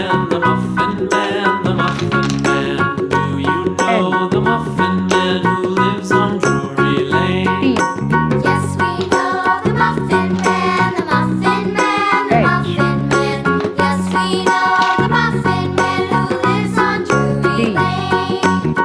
Man, the Muffin Man, the Muffin Man. Do you know the Muffin Man who lives on Drury Lane? Yes, we know the Muffin Man, the Muffin Man, the Muffin Man. Yes, we know the Muffin Man who lives on Drury Lane.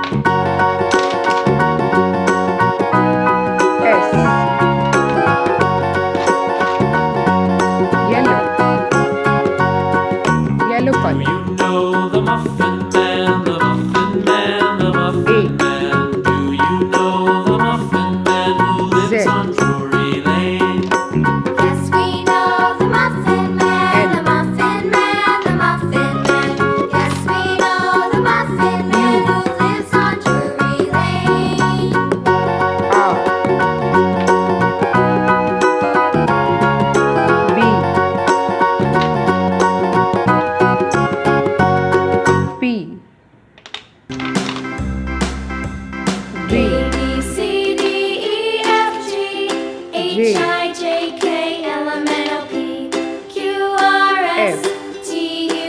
Yellow Do color. you know the Muffin Man, the Muffin Man, the Muffin Man? Do you know the Muffin Man who lives on Drury Lane? Yes, we know the Muffin Man, the Muffin Man, the Muffin Man. Yes, we know the Muffin Man who lives on Drury Lane. B. A, B, C, D, E, F, G, H, I, J, K, L, M, N, O, P, Q, R, S, T,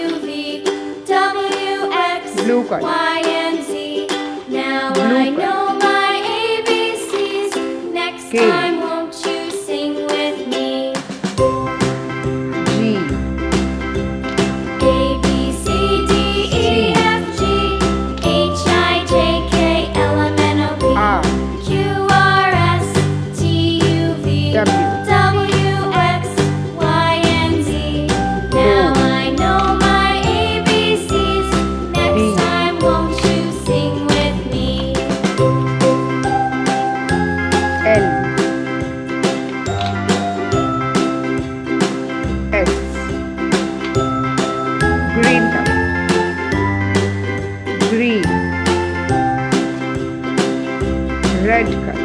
U, V, W, X, Blue color. Y, and Z. Now I know my ABCs. Next K. time, won't you sing with me? G. A, B, C, D, E, F, G, H, I, J, K, L, M, N, O, P, R. Q, R, S, T, U, V, W. W, X, Y, and Z. Now I know my ABCs. Next time, won't you sing with me? L. S. Green color. Green. Red color.